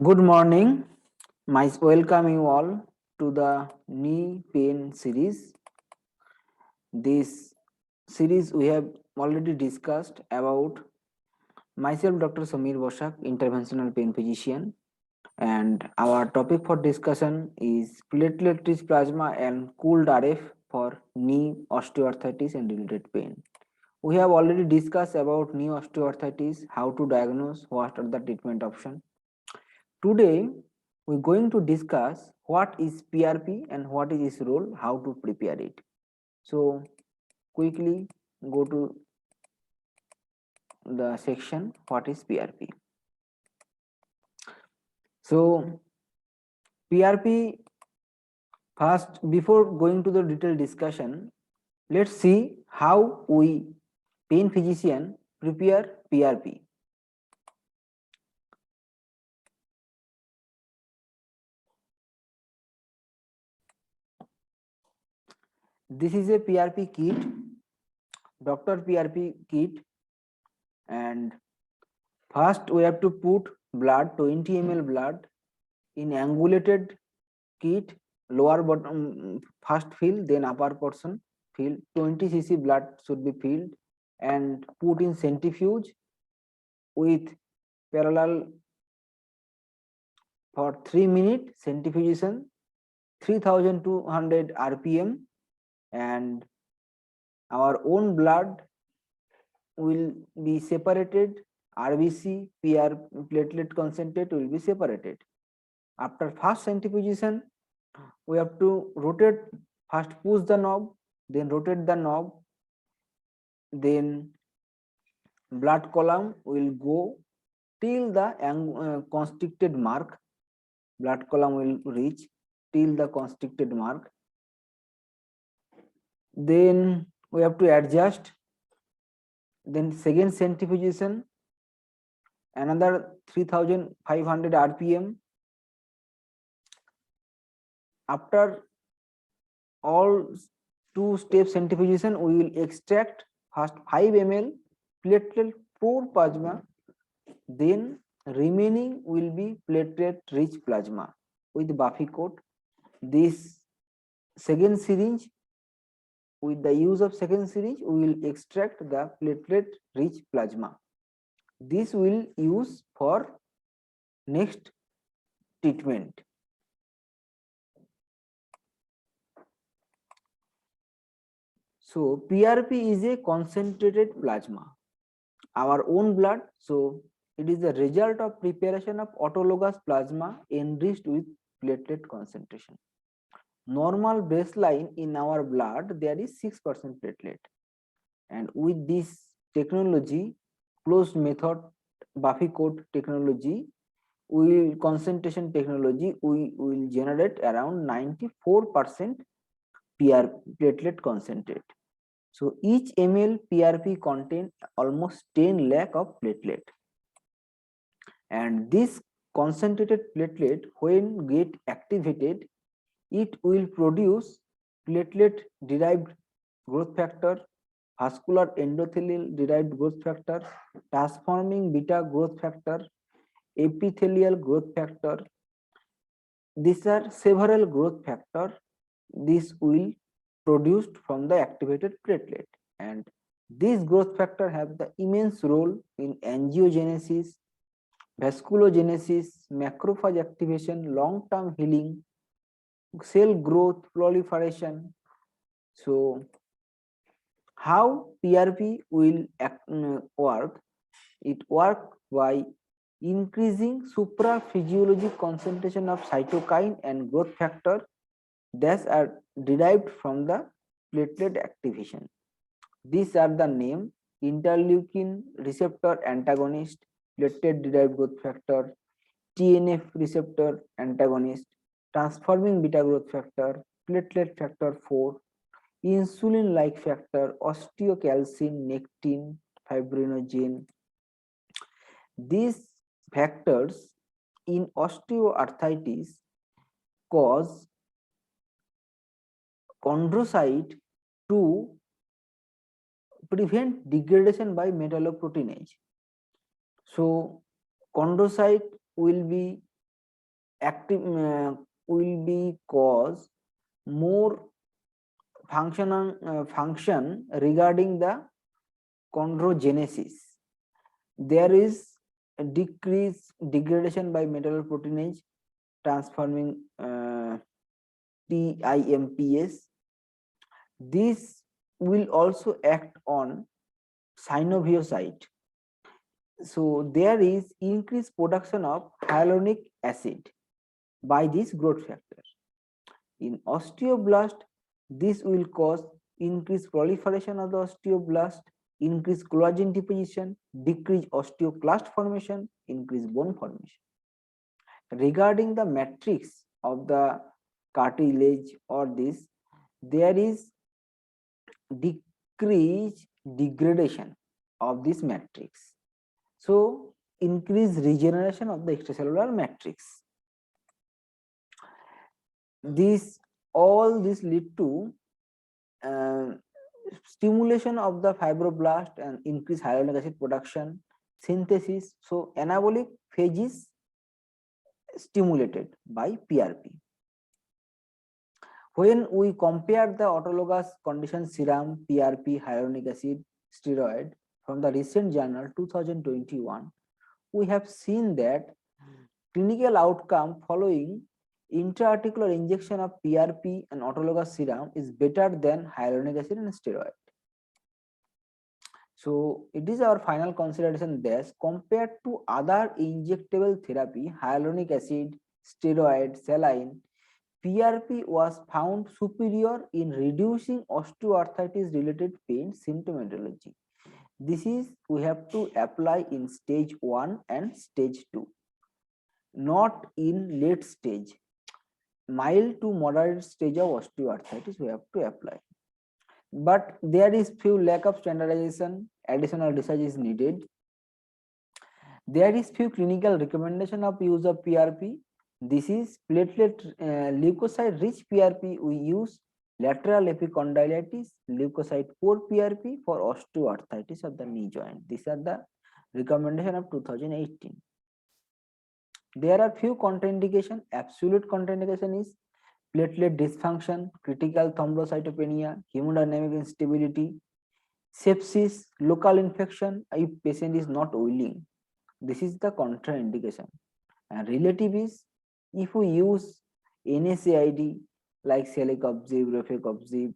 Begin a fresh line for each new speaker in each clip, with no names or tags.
Good morning. My welcome you all to the knee pain series. This series we have already discussed about myself, Dr. Samir Bosak, interventional pain physician, and our topic for discussion is platelet-rich plasma and cooled RF for knee osteoarthritis and related pain. We have already discussed about knee osteoarthritis, how to diagnose, what are the treatment options. Today, we're going to discuss what is PRP and what is its role, how to prepare it. So, quickly go to the section what is PRP. So, PRP first, before going to the detailed discussion, let's see how we pain physician prepare PRP. This is a PRP kit, doctor PRP kit, and first we have to put blood, 20 ml blood in angulated kit, lower bottom first fill, then upper portion fill. 20 cc blood should be filled and put in centrifuge with parallel for 3 minute centrifugation, 3200 rpm, and our own blood will be separated. RBC, PR, platelet concentrate will be separated. After first centrifugation, we have to rotate, first push the knob, then rotate the knob, then blood column will go till the constricted mark. Blood column will reach till the constricted mark. Then we have to adjust. Then second centrifugation, another 3500 rpm. After all two step centrifugation, we will extract first 5 ml platelet poor plasma, then remaining will be platelet rich plasma with Buffy coat. This second syringe, with the use of second syringe, we will extract the platelet rich plasma. This will use for next treatment. So PRP is a concentrated plasma, our own blood. So it is the result of preparation of autologous plasma enriched with platelet concentration. Normal baseline in our blood there is 6% platelet, and with this technology, closed method, Buffy coat technology, we concentration technology, we will generate around 94% PR platelet concentrate. So each ml PRP contain almost 10 lakh of platelet, and this concentrated platelet when get activated, it will produce platelet derived growth factor, vascular endothelial derived growth factor, transforming beta growth factor, epithelial growth factor. These are several growth factors. This will produced from the activated platelet, and these growth factor have the immense role in angiogenesis, vasculogenesis, macrophage activation, long-term healing, cell growth, proliferation. So how PRP will work? It works by increasing supraphysiologic concentration of cytokine and growth factor that are derived from the platelet activation. These are the name: interleukin receptor antagonist, platelet derived growth factor, TNF receptor antagonist, transforming beta growth factor, platelet factor 4, insulin like factor, osteocalcin, nectin, fibrinogen. These factors in osteoarthritis cause chondrocyte to prevent degradation by metalloproteinase. So chondrocyte will be active will be cause more function regarding the chondrogenesis. There is a decrease degradation by metalloproteinase transforming TIMPS. This will also act on synoviocyte. So there is increased production of hyaluronic acid by this growth factor. In osteoblast, this will cause increased proliferation of the osteoblast, increased collagen deposition, decreased osteoclast formation, increased bone formation. Regarding the matrix of the cartilage or this, there is decreased degradation of this matrix. So increased regeneration of the extracellular matrix. All this lead to stimulation of the fibroblast and increased hyaluronic acid production, synthesis. So anabolic phase is stimulated by PRP. When we compare the autologous condition serum, PRP, hyaluronic acid, steroid from the recent journal 2021, we have seen that clinical outcome following intra-articular injection of PRP and autologous serum is better than hyaluronic acid and steroid. So it is our final consideration that compared to other injectable therapy, hyaluronic acid, steroid, saline, PRP was found superior in reducing osteoarthritis related pain symptomatology. This is we have to apply in stage 1 and stage 2, not in late stage. Mild to moderate stage of osteoarthritis we have to apply. But there is few lack of standardization, additional research is needed. There is few clinical recommendation of use of PRP. This is platelet leukocyte rich PRP. We use lateral epicondylitis, leukocyte poor PRP for osteoarthritis of the knee joint. These are the recommendation of 2018. There are few contraindication. Absolute contraindication is platelet dysfunction, critical thrombocytopenia, hemodynamic instability, sepsis, local infection if patient is not willing. This is the contraindication. And relative is if we use NSAID like celecoxib, rofecoxib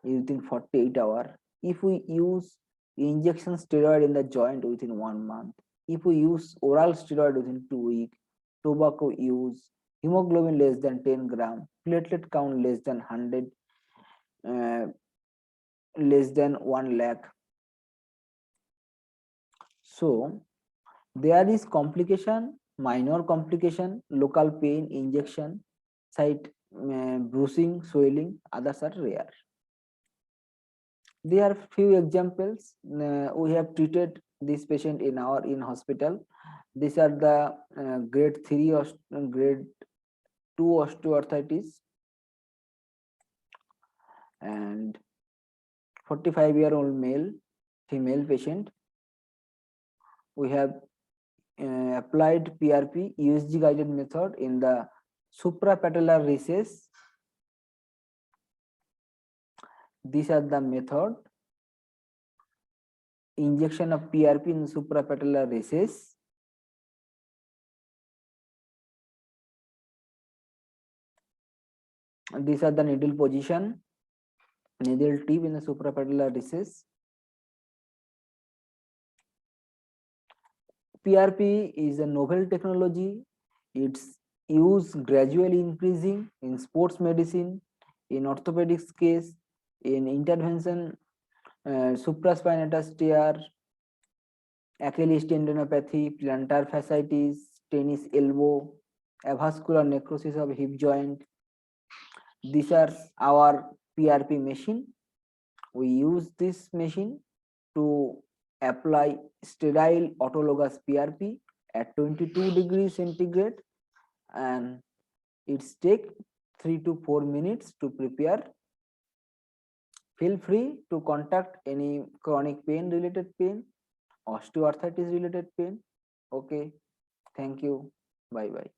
within 48 hours, if we use injection steroid in the joint within 1 month, if we use oral steroid within 2 weeks, tobacco use, hemoglobin less than 10 gram, platelet count less than 100, less than 1 lakh. So there is complication, minor complication, local pain, injection, site bruising, swelling, others are rare. There are few examples. We have treated this patient in our hospital. These are the grade 3 or grade 2 osteoarthritis and 45-year-old male, female patient. We have applied PRP USG guided method in the suprapatellar recess. These are the method. Injection of PRP in suprapatellar recess. These are the needle position, needle tip in the suprapatellar recess. PRP is a novel technology. Its use gradually increasing in sports medicine, in orthopedics case, in intervention, supraspinatus tear, Achilles tendinopathy, plantar fasciitis, tennis elbow, avascular necrosis of hip joint. These are our PRP machine. We use this machine to apply sterile autologous PRP at 22 degrees centigrade, and it's take 3 to 4 minutes to prepare. Feel free to contact any chronic pain related pain, osteoarthritis related pain. Okay, thank you. Bye bye.